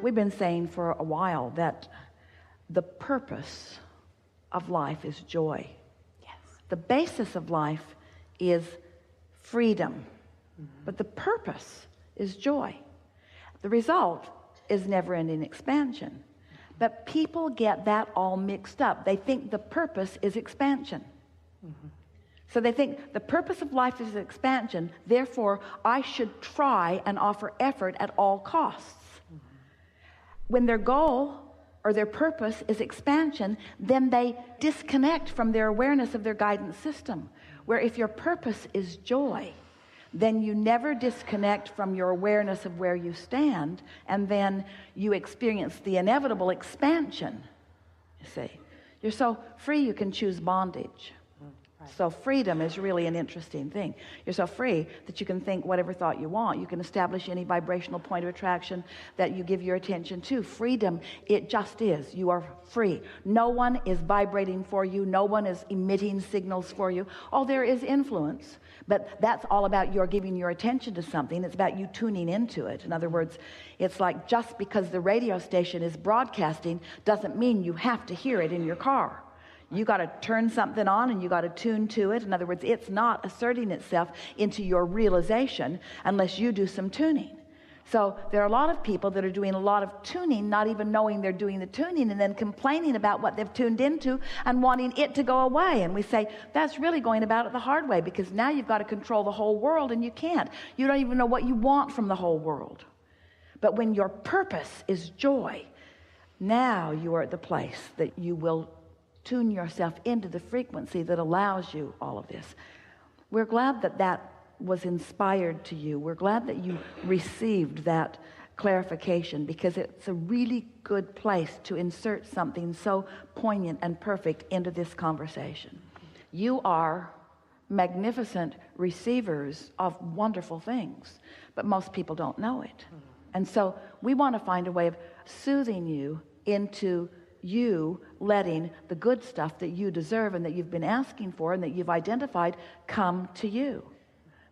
We've been saying for a while that the purpose of life is joy. Yes. The basis of life is freedom, but the purpose is joy. The result is never-ending expansion. But people get that all mixed up. They think the purpose is expansion. So they think the purpose of life is expansion, therefore I should try and offer effort at all costs. When their goal or their purpose is expansion, then they disconnect from their awareness of their guidance system. Where if your purpose is joy, then you never disconnect from your awareness of where you stand, and then you experience the inevitable expansion. You see, you're so free you can choose bondage. So freedom is really an interesting thing. You're so free that you can think whatever thought you want. You can establish any vibrational point of attraction that you give your attention to. Freedom, it just is. You are free. No one is vibrating for you. No one is emitting signals for you. Oh, there is influence, but that's all about your giving your attention to something. It's about you tuning into it. In other words, it's like just because the radio station is broadcasting doesn't mean you have to hear it in your car. You got to turn something on and you got to tune to it. In other words, it's not asserting itself into your realization unless you do some tuning. So there are a lot of people that are doing a lot of tuning, not even knowing they're doing the tuning, and then complaining about what they've tuned into and wanting it to go away. And we say, that's really going about it the hard way, because now you've got to control the whole world, and you can't. You don't even know what you want from the whole world. But when your purpose is joy, now you are at the place that you will tune yourself into the frequency that allows you all of this. We're glad that that was inspired to you. We're glad that you received that clarification, because it's a really good place to insert something so poignant and perfect into this conversation. You are magnificent receivers of wonderful things, but most people don't know it. And so we want to find a way of soothing you into you letting the good stuff that you deserve and that you've been asking for and that you've identified come to you.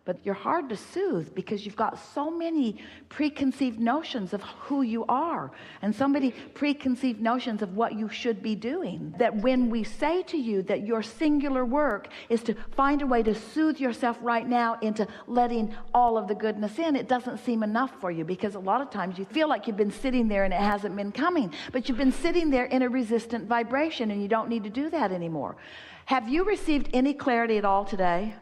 But you're hard to soothe because you've got so many preconceived notions of who you are and so many preconceived notions of what you should be doing, that when we say to you that your singular work is to find a way to soothe yourself right now into letting all of the goodness in, it doesn't seem enough for you, because a lot of times you feel like you've been sitting there and it hasn't been coming, but you've been sitting there in a resistant vibration, and you don't need to do that anymore. Have you received any clarity at all today?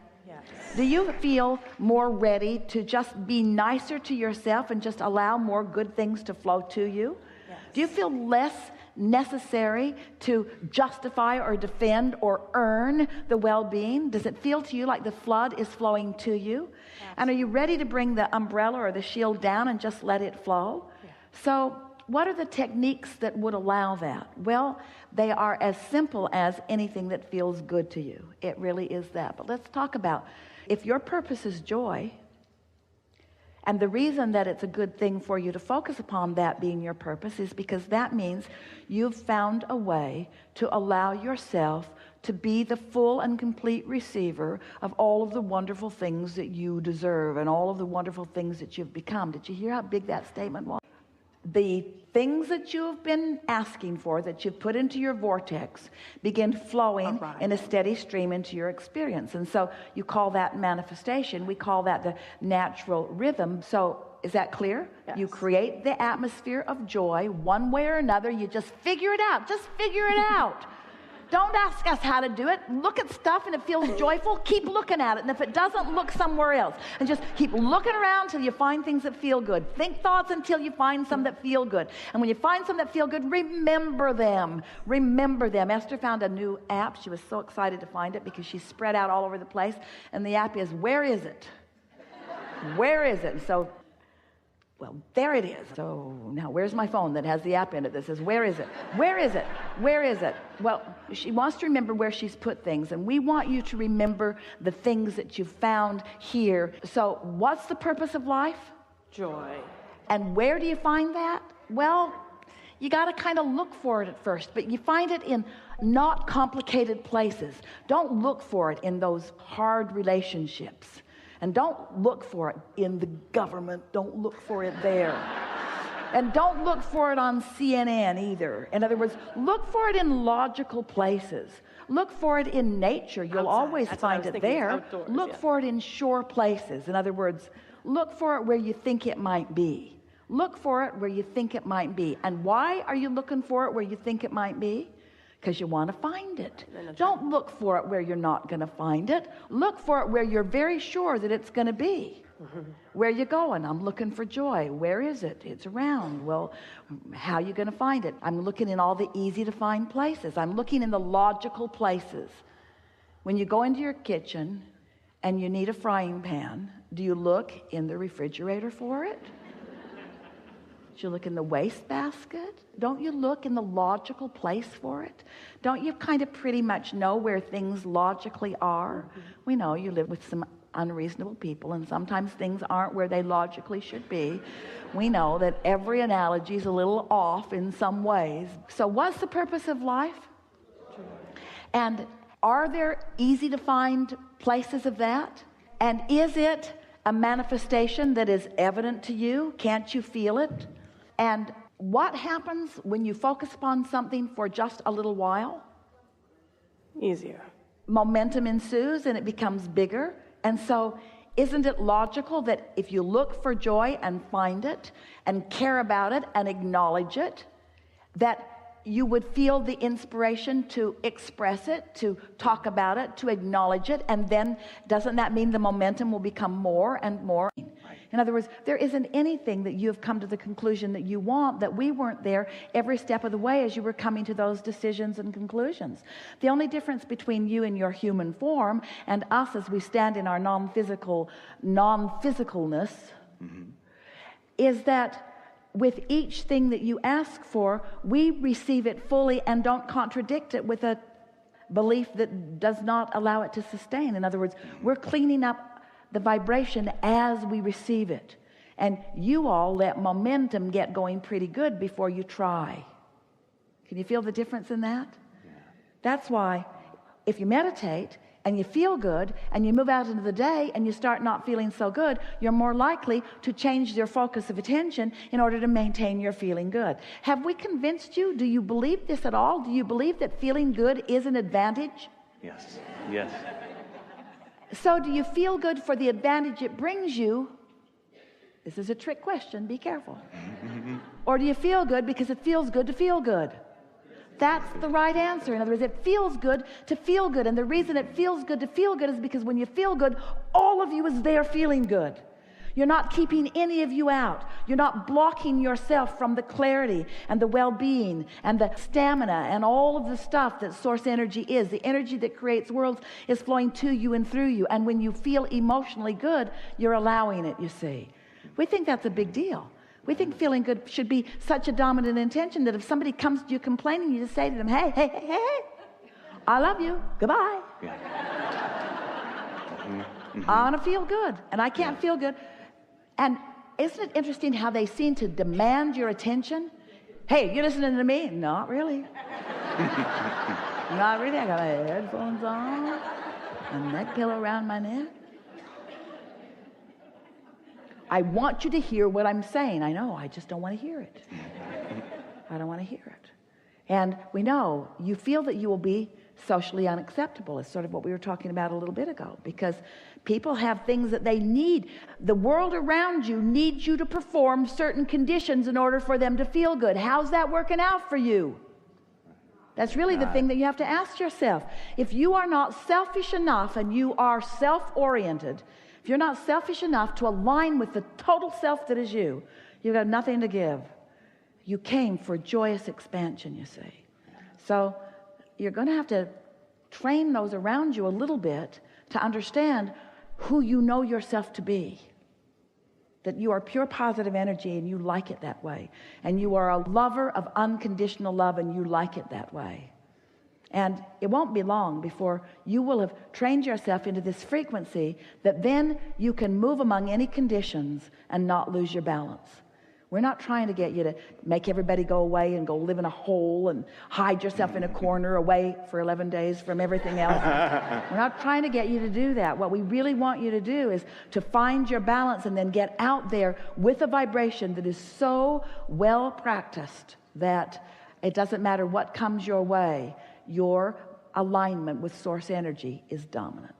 Do you feel more ready to just be nicer to yourself and just allow more good things to flow to you? Yes. Do you feel less necessary to justify or defend or earn the well-being? Does it feel to you like the flood is flowing to you? Yes. And are you ready to bring the umbrella or the shield down and just let it flow? Yes. So what are the techniques that would allow that? Well, they are as simple as anything that feels good to you. It really is that. But let's talk about, if your purpose is joy, and the reason that it's a good thing for you to focus upon that being your purpose is because that means you've found a way to allow yourself to be the full and complete receiver of all of the wonderful things that you deserve and all of the wonderful things that you've become. Did you hear how big that statement was? The things that you've been asking for, that you've put into your vortex, begin flowing in a steady stream into your experience. And so you call that manifestation. We call that the natural rhythm. So is that clear? Yes. You create the atmosphere of joy one way or another. You just figure it out. Just figure it out. Don't ask us how to do it. Look at stuff and it feels joyful. Keep looking at it. And if it doesn't, look somewhere else. And just keep looking around until you find things that feel good. Think thoughts until you find some that feel good. And when you find some that feel good, remember them. Remember them. Esther found a new app. She was so excited to find it because she's spread out all over the place. And the app is, where is it? Where is it? And so, well, there it is. So now where's my phone that has the app in it that says, where is it? Where is it? Where is it? Well, she wants to remember where she's put things, and we want you to remember the things that you found here. So what's the purpose of life? Joy. And where do you find that? Well, you got to kind of look for it at first, but you find it in not complicated places. Don't look for it in those hard relationships. And don't look for it in the government. Don't look for it there. And don't look for it on CNN either. In other words, look for it in logical places. Look for it in nature. You'll always find it there. Outdoors, look for it in sure places. In other words, look for it where you think it might be. Look for it where you think it might be. And why are you looking for it where you think it might be? Because you want to find it. Don't look for it where you're not going to find it. Look for it where you're very sure that it's going to be. Where you going? I'm looking for joy. Where is it? It's around. Well, how are you going to find it? I'm looking in all the easy to find places. I'm looking in the logical places. When you go into your kitchen and you need a frying pan, do you look in the refrigerator for it? Do you look in the wastebasket? Don't you look in the logical place for it? Don't you kind of pretty much know where things logically are? We know you live with some unreasonable people, and sometimes things aren't where they logically should be. We know that every analogy is a little off in some ways. So what's the purpose of life? And are there easy to find places of that? And is it a manifestation that is evident to you? Can't you feel it? And what happens when you focus upon something for just a little while? Easier. Momentum ensues and it becomes bigger. And so isn't it logical that if you look for joy and find it and care about it and acknowledge it, that you would feel the inspiration to express it, to talk about it, to acknowledge it, and then doesn't that mean the momentum will become more and more? In other words, there isn't anything that you have come to the conclusion that you want that we weren't there every step of the way as you were coming to those decisions and conclusions. The only difference between you and your human form and us as we stand in our non-physicalness is that with each thing that you ask for, we receive it fully and don't contradict it with a belief that does not allow it to sustain. In other words, we're cleaning up the vibration as we receive it. And you all let momentum get going pretty good before you try. Can you feel the difference in that? Yeah. That's why if you meditate and you feel good and you move out into the day and you start not feeling so good, you're more likely to change your focus of attention in order to maintain your feeling good. Have we convinced you? Do you believe this at all? Do you believe that feeling good is an advantage? Yes. Yes. So do you feel good for the advantage it brings you? This is a trick question. Be careful. Or do you feel good because it feels good to feel good? That's the right answer. In other words, it feels good to feel good. And the reason it feels good to feel good is because when you feel good, all of you is there feeling good. You're not keeping any of you out. You're not blocking yourself from the clarity and the well-being and the stamina and all of the stuff that source energy is. The energy that creates worlds is flowing to you and through you. And when you feel emotionally good, you're allowing it, you see. We think that's a big deal. We think feeling good should be such a dominant intention that if somebody comes to you complaining, you just say to them, hey, hey, hey, hey, I love you. Goodbye. Yeah. I want to feel good, and I can't feel good. And isn't it interesting how they seem to demand your attention? Hey, you listening to me? Not really. Not really. I got my headphones on, a neck pillow around my neck. I want you to hear what I'm saying. I know, I just don't want to hear it. I don't want to hear it. And we know you feel that you will be socially unacceptable. It's sort of what we were talking about a little bit ago, because people have things that they need. The world around you needs you to perform certain conditions in order for them to feel good. How's that working out for you? That's really the thing that you have to ask yourself. If you are not selfish enough and you are self-oriented, if you're not selfish enough to align with the total self that is you, you've got nothing to give. You came for joyous expansion, you see. So you're going to have to train those around you a little bit to understand who you know yourself to be. That you are pure positive energy and you like it that way. And you are a lover of unconditional love and you like it that way. And it won't be long before you will have trained yourself into this frequency that then you can move among any conditions and not lose your balance. We're not trying to get you to make everybody go away and go live in a hole and hide yourself in a corner away for 11 days from everything else. We're not trying to get you to do that. What we really want you to do is to find your balance and then get out there with a vibration that is so well practiced that it doesn't matter what comes your way, your alignment with source energy is dominant.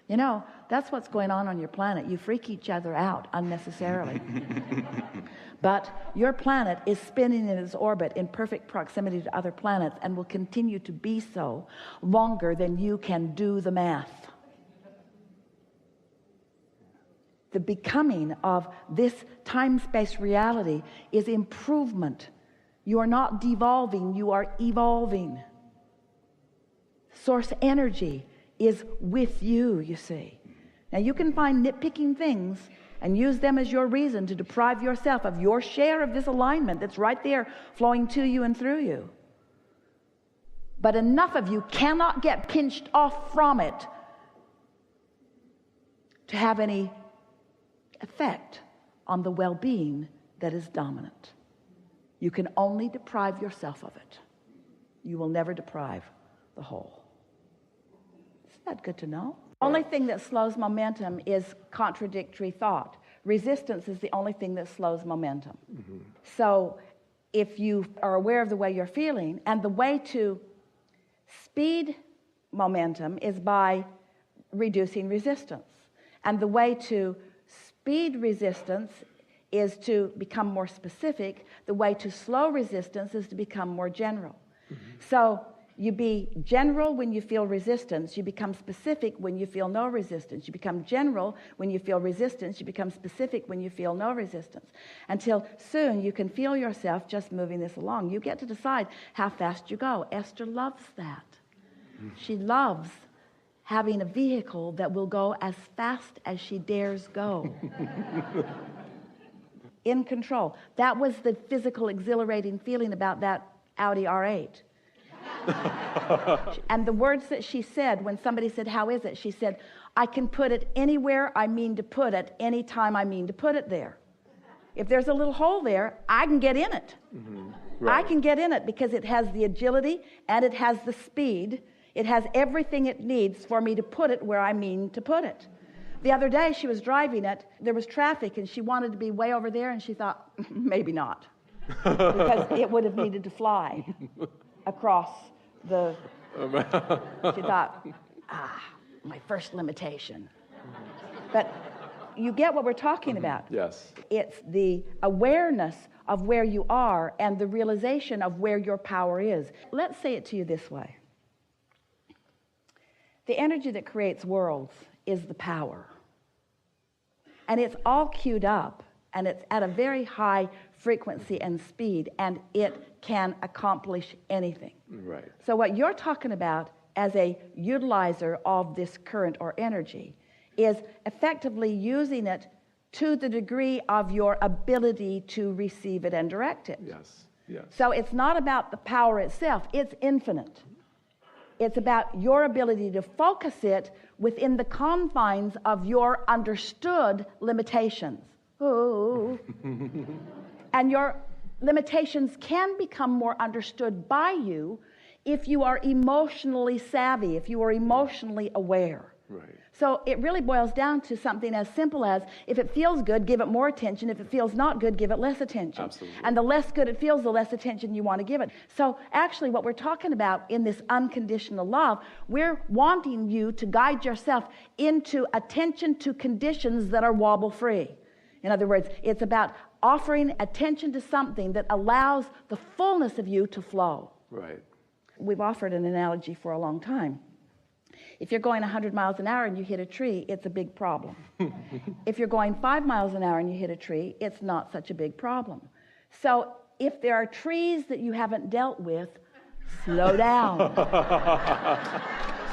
You know, that's what's going on your planet. You freak each other out unnecessarily. But your planet is spinning in its orbit in perfect proximity to other planets and will continue to be so longer than you can do the math. The becoming of this time-space reality is improvement. You are not devolving, you are evolving. Source energy is with you, you see. Now you can find nitpicking things and use them as your reason to deprive yourself of your share of this alignment that's right there flowing to you and through you. But enough of you cannot get pinched off from it to have any effect on the well-being that is dominant. You can only deprive yourself of it. You will never deprive the whole. Isn't that good to know? The only thing that slows momentum is contradictory thought. Resistance is the only thing that slows momentum. Mm-hmm. So if you are aware of the way you're feeling, and the way to speed momentum is by reducing resistance. And the way to speed resistance is to become more specific. The way to slow resistance is to become more general. Mm-hmm. So you be general when you feel resistance. You become specific when you feel no resistance. You become general when you feel resistance. You become specific when you feel no resistance. Until soon you can feel yourself just moving this along. You get to decide how fast you go. Esther loves that. She loves having a vehicle that will go as fast as she dares go. In control. That was the physical exhilarating feeling about that Audi R8. And the words that she said when somebody said, "How is it?" She said, "I can put it anywhere I mean to put it, anytime I mean to put it there. If there's a little hole there, I can get in it." Mm-hmm. Right. I can get in it because it has the agility and it has the speed. It has everything it needs for me to put it where I mean to put it. The other day she was driving it, there was traffic and she wanted to be way over there and she thought, maybe not. Because it would have needed to fly across the... She thought, my first limitation. But you get what we're talking about. Yes. It's the awareness of where you are and the realization of where your power is. Let's say it to you this way. The energy that creates worlds is the power. And it's all queued up, and it's at a very high frequency and speed, and it can accomplish anything. Right. So what you're talking about as a utilizer of this current or energy is effectively using it to the degree of your ability to receive it and direct it. Yes, yes. So it's not about the power itself, it's infinite. It's about your ability to focus it within the confines of your understood limitations. Oh. And your limitations can become more understood by you if you are emotionally savvy, if you are emotionally aware. Right. So it really boils down to something as simple as, if it feels good, give it more attention. If it feels not good, give it less attention. Absolutely. And the less good it feels, the less attention you want to give it. So actually what we're talking about in this unconditional love, we're wanting you to guide yourself into attention to conditions that are wobble-free. In other words, it's about offering attention to something that allows the fullness of you to flow. Right. We've offered an analogy for a long time. If you're going 100 miles an hour and you hit a tree, it's a big problem. If you're going 5 miles an hour and you hit a tree, it's not such a big problem. So if there are trees that you haven't dealt with, slow down.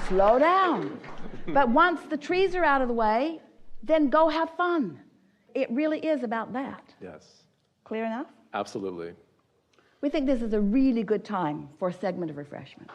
Slow down. But once the trees are out of the way, then go have fun. It really is about that. Yes. Clear enough? Absolutely. We think this is a really good time for a segment of refreshment.